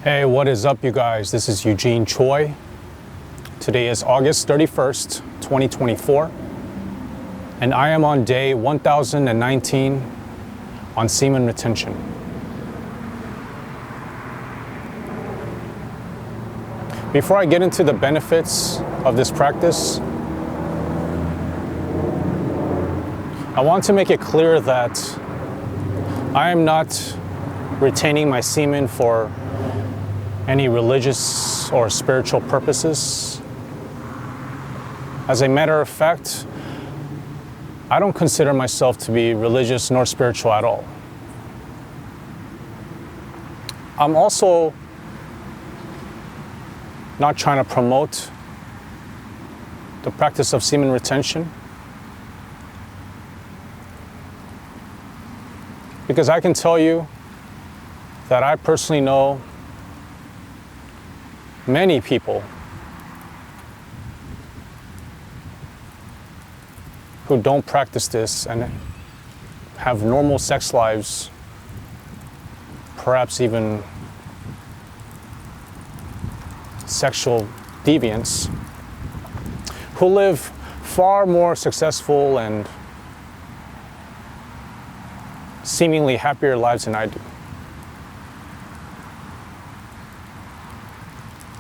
Hey, what is up, you guys? This is Eugene Choi. Today is August 31st, 2024, and I am on day 1019 on semen retention. Before I get into the benefits of this practice, I want to make it clear that I am not retaining my semen for any religious or spiritual purposes. As a matter of fact, I don't consider myself to be religious nor spiritual at all. I'm also not trying to promote the practice of semen retention, because I can tell you that I personally know many people who don't practice this and have normal sex lives, perhaps even sexual deviants, who live far more successful and seemingly happier lives than I do.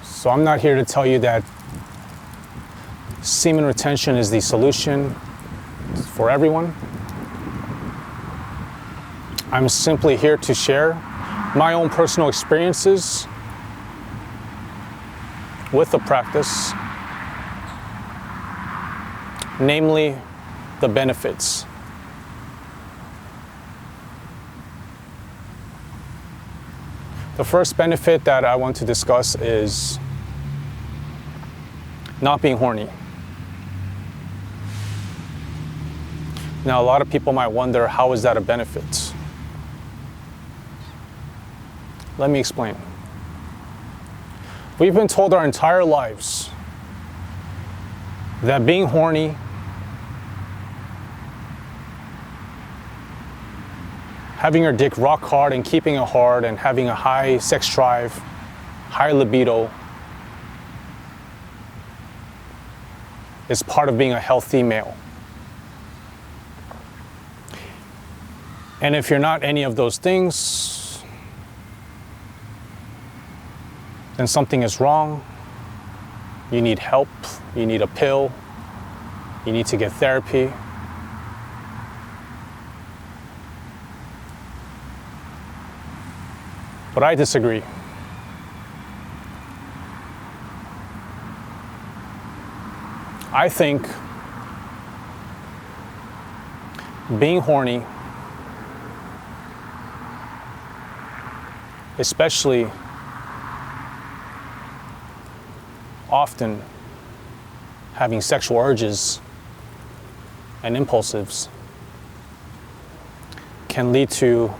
So I'm not here to tell you that semen retention is the solution for everyone. I'm simply here to share my own personal experiences with the practice, namely the benefits. The first benefit that I want to discuss is not being horny. Now, a lot of people might wonder, how is that a benefit? Let me explain. We've been told our entire lives that being horny having your dick rock hard and keeping it hard and having a high sex drive, high libido is part of being a healthy male. And if you're not any of those things, then something is wrong. You need help, you need a pill, you need to get therapy. But I disagree. I think being horny, especially often having sexual urges and impulsives, can lead to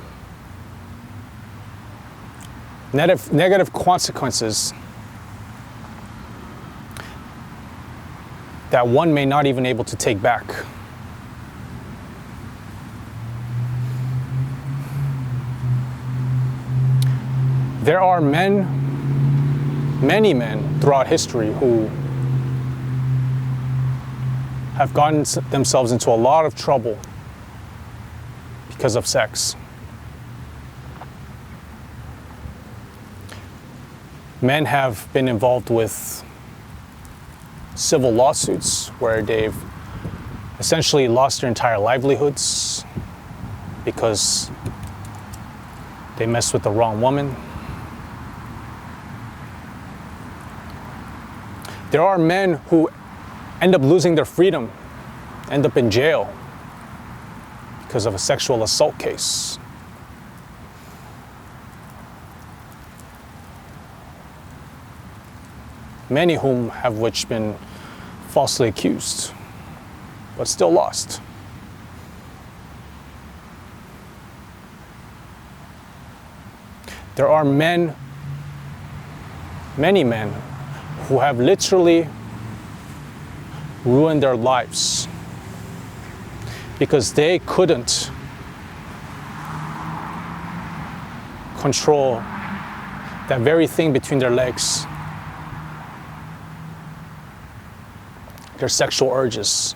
negative consequences that one may not even able to take back. There are many men throughout history who have gotten themselves into a lot of trouble because of sex. Men have been involved with civil lawsuits where they've essentially lost their entire livelihoods because they messed with the wrong woman. There are men who end up losing their freedom, end up in jail because of a sexual assault case. Many whom have which been falsely accused, but still lost. There are many men who have literally ruined their lives because they couldn't control that very thing between their legs, their sexual urges,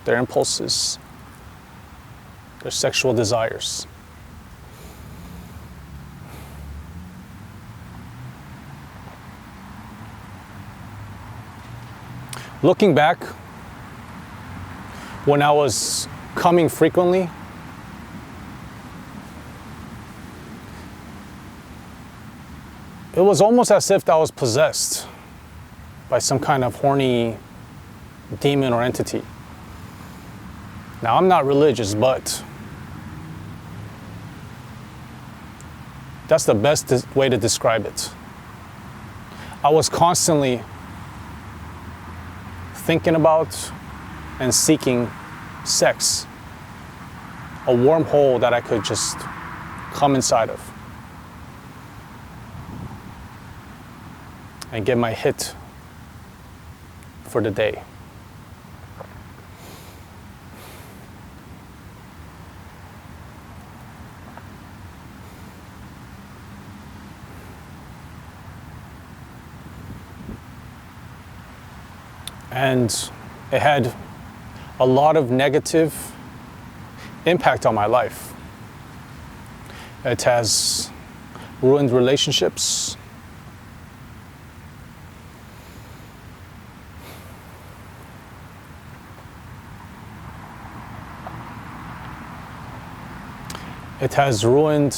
their impulses, their sexual desires. Looking back, when I was coming frequently, it was almost as if I was possessed by some kind of horny demon or entity. Now, I'm not religious, but that's the best way to describe it. I was constantly thinking about and seeking sex, a wormhole that I could just come inside of and get my hit for the day. And it had a lot of negative impact on my life. It has ruined relationships. It has ruined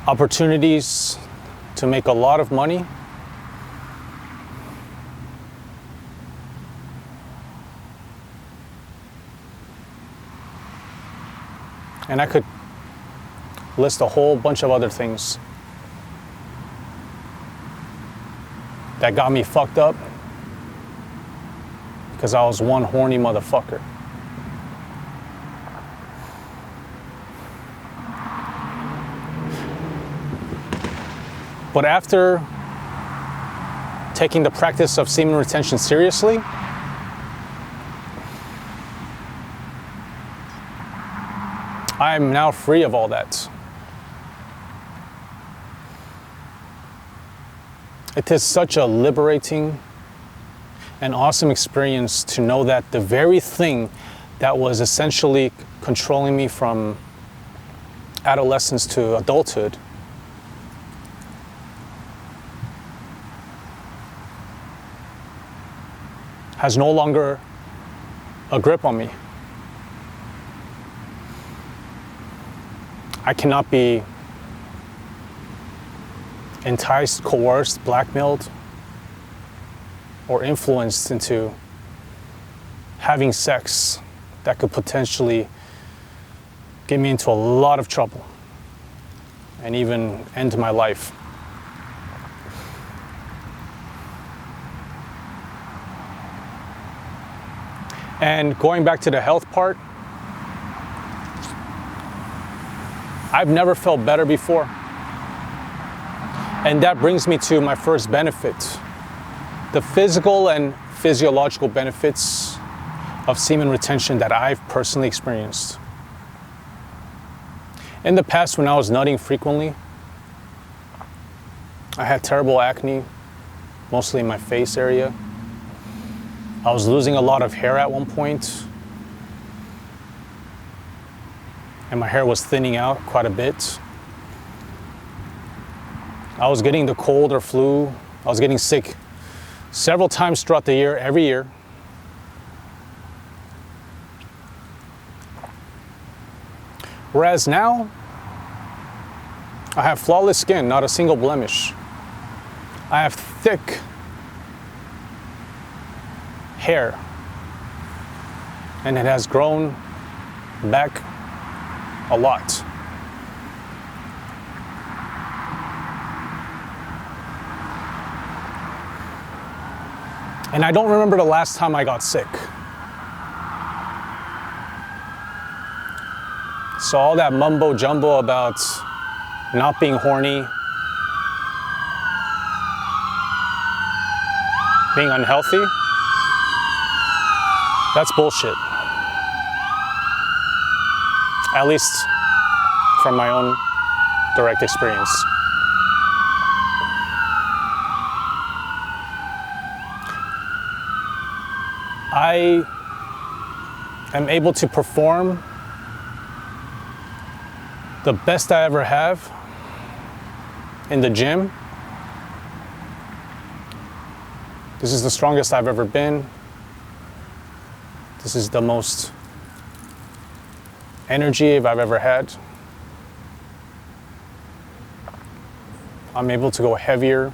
opportunities to make a lot of money. And I could list a whole bunch of other things that got me fucked up because I was one horny motherfucker. But after taking the practice of semen retention seriously, I am now free of all that. It is such a liberating and awesome experience to know that the very thing that was essentially controlling me from adolescence to adulthood has no longer a grip on me. I cannot be enticed, coerced, blackmailed, or influenced into having sex that could potentially get me into a lot of trouble and even end my life. And going back to the health part, I've never felt better before. And that brings me to my first benefit, the physical and physiological benefits of semen retention that I've personally experienced. In the past, when I was nutting frequently, I had terrible acne, mostly in my face area. I was losing a lot of hair at one point, and my hair was thinning out quite a bit. I was getting the cold or flu. I was getting sick several times throughout the year, every year. Whereas now, I have flawless skin, not a single blemish. I have thick hair, and it has grown back a lot. And I don't remember the last time I got sick. So all that mumbo jumbo about not being horny, being unhealthy, that's bullshit. At least from my own direct experience. I am able to perform the best I ever have in the gym. This is the strongest I've ever been. This is the most energy I've ever had. I'm able to go heavier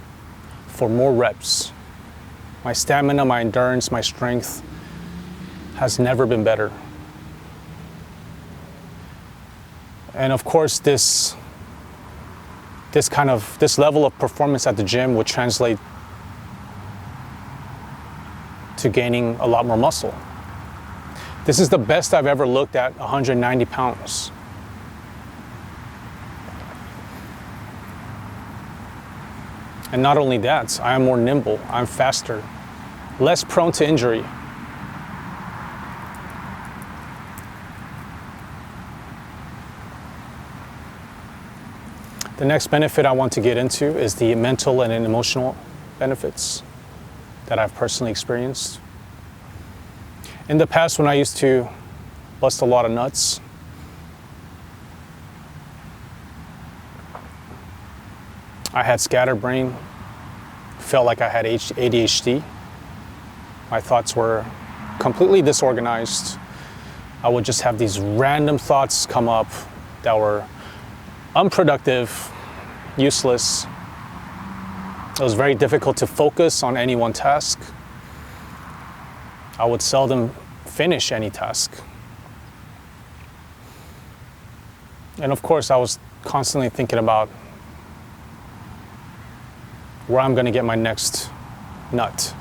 for more reps. My stamina, my endurance, my strength has never been better. And of course, this level of performance at the gym would translate to gaining a lot more muscle. This is the best I've ever looked at 190 pounds. And not only that, I am more nimble, I'm faster, less prone to injury. The next benefit I want to get into is the mental and emotional benefits that I've personally experienced. In the past, when I used to bust a lot of nuts, I had scatterbrain, felt like I had ADHD. My thoughts were completely disorganized. I would just have these random thoughts come up that were unproductive, useless. It was very difficult to focus on any one task. I would seldom finish any task. And of course, I was constantly thinking about where I'm going to get my next nut.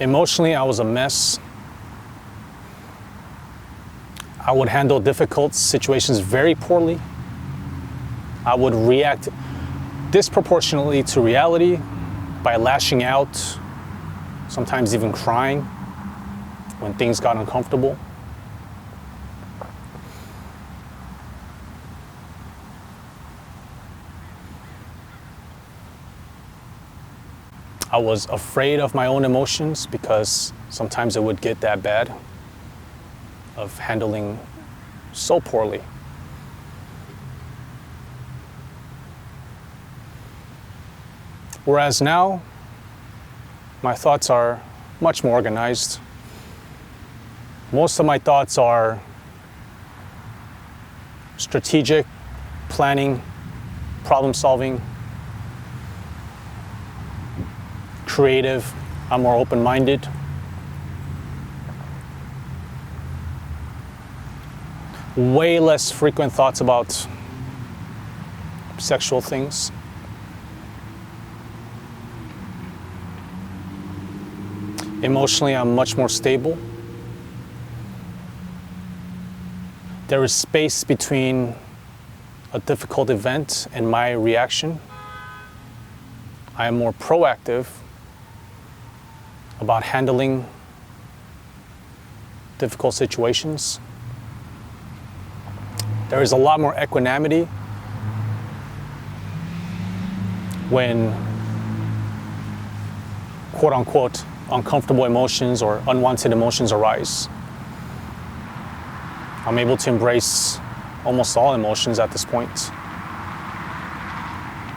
Emotionally, I was a mess. I would handle difficult situations very poorly. I would react disproportionately to reality by lashing out, sometimes even crying when things got uncomfortable. I was afraid of my own emotions because sometimes it would get that bad, of handling so poorly. Whereas now, my thoughts are much more organized. Most of my thoughts are strategic, planning, problem solving, creative. I'm more open-minded. Way less frequent thoughts about sexual things. Emotionally, I'm much more stable. There is space between a difficult event and my reaction. I am more proactive about handling difficult situations. There is a lot more equanimity when quote unquote uncomfortable emotions or unwanted emotions arise. I'm able to embrace almost all emotions at this point.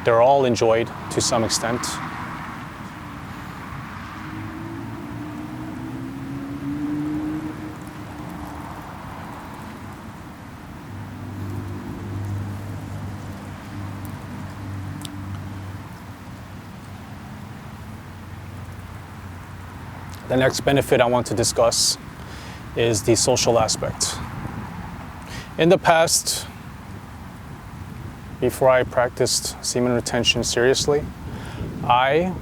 They're all enjoyed to some extent. The next benefit I want to discuss is the social aspect. In the past, before I practiced semen retention seriously, I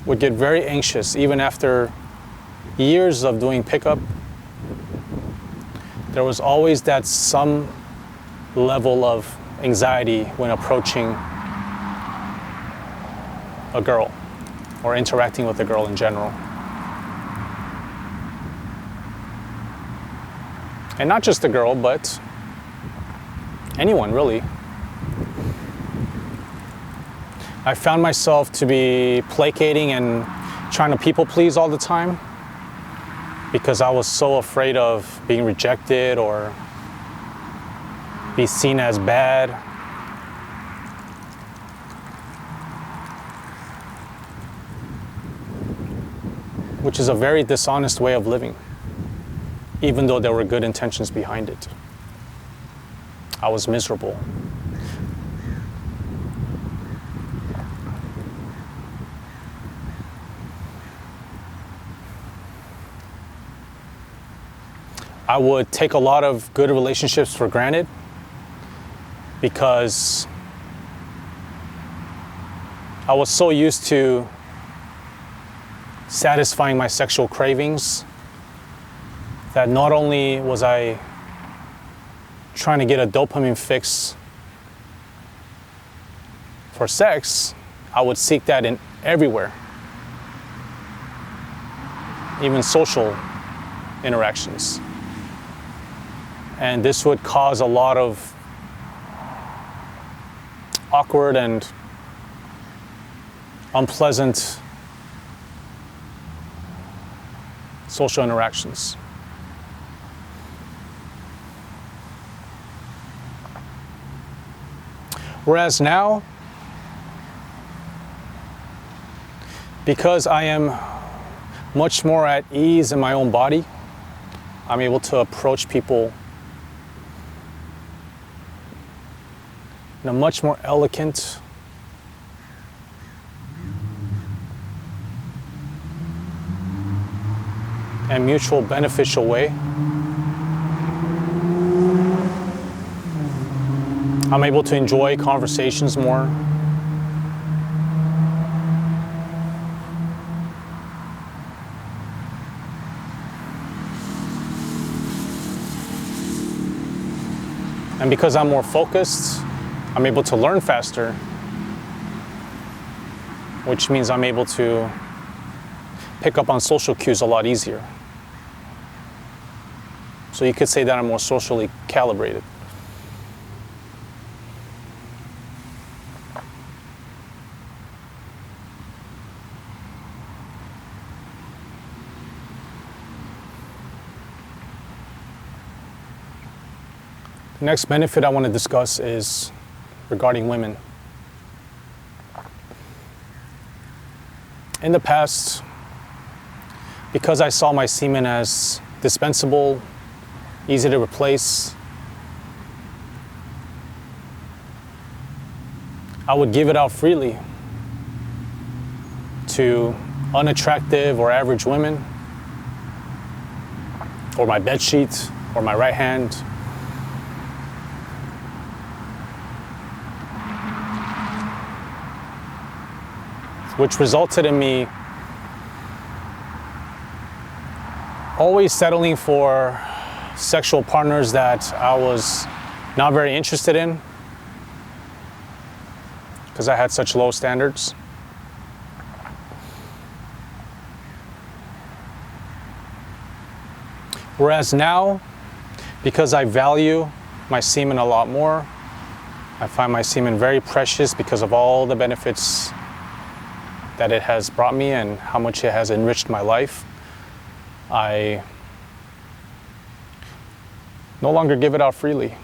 would get very anxious even after years of doing pickup. There was always that some level of anxiety when approaching a girl or interacting with a girl in general. And not just a girl, but anyone really. I found myself to be placating and trying to people please all the time because I was so afraid of being rejected or be seen as bad. Which is a very dishonest way of living, even though there were good intentions behind it. I was miserable. I would take a lot of good relationships for granted because I was so used to satisfying my sexual cravings that not only was I trying to get a dopamine fix for sex, I would seek that in everywhere, even social interactions. And this would cause a lot of awkward and unpleasant social interactions. Whereas now, because I am much more at ease in my own body, I'm able to approach people in a much more elegant and mutual beneficial way. I'm able to enjoy conversations more. And because I'm more focused, I'm able to learn faster, which means I'm able to pick up on social cues a lot easier. So you could say that I'm more socially calibrated. The next benefit I want to discuss is regarding women. In the past, because I saw my semen as dispensable, easy to replace, I would give it out freely to unattractive or average women, or my bed sheet, or my right hand. Which resulted in me always settling for sexual partners that I was not very interested in because I had such low standards. Whereas now, because I value my semen a lot more, I find my semen very precious because of all the benefits that it has brought me and how much it has enriched my life. I no longer give it out freely.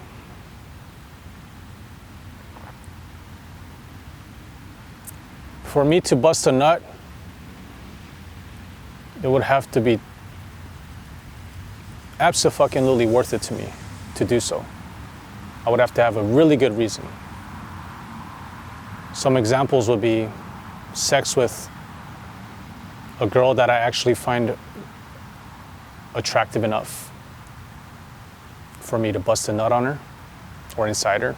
For me to bust a nut, it would have to be abso-fucking-lutely worth it to me to do so. I would have to have a really good reason. Some examples would be sex with a girl that I actually find attractive enough for me to bust a nut on her or inside her.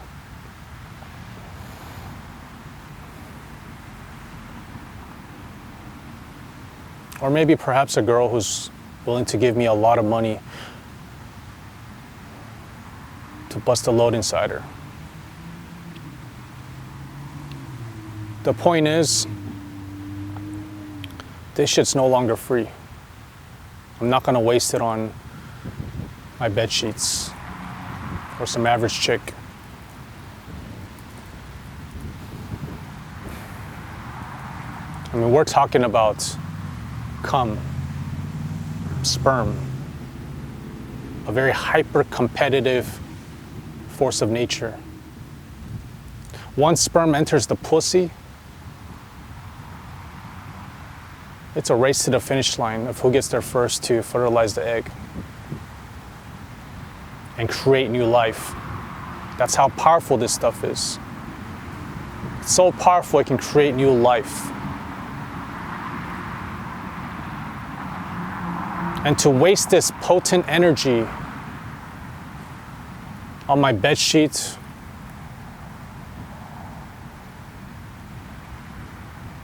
Or maybe perhaps a girl who's willing to give me a lot of money to bust a load inside her. The point is, this shit's no longer free. I'm not gonna waste it on my bed sheets or some average chick. mean, we're talking about cum, sperm, a very hyper-competitive force of nature. Once sperm enters the pussy, it's a race to the finish line of who gets there first to fertilize the egg and create new life. That's how powerful this stuff is. It's so powerful it can create new life. And to waste this potent energy on my bed sheet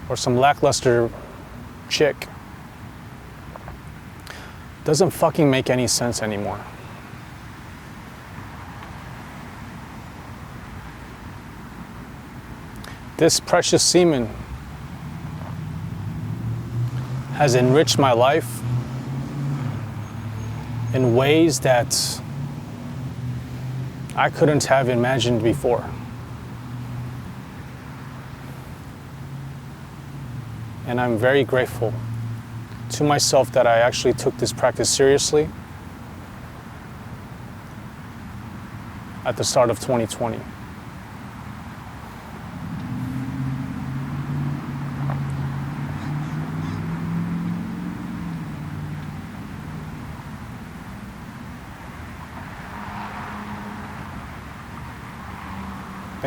or some lackluster chick doesn't fucking make any sense anymore. This precious semen has enriched my life in ways that I couldn't have imagined before. And I'm very grateful to myself that I actually took this practice seriously at the start of 2020.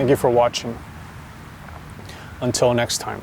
Thank you for watching. Until next time.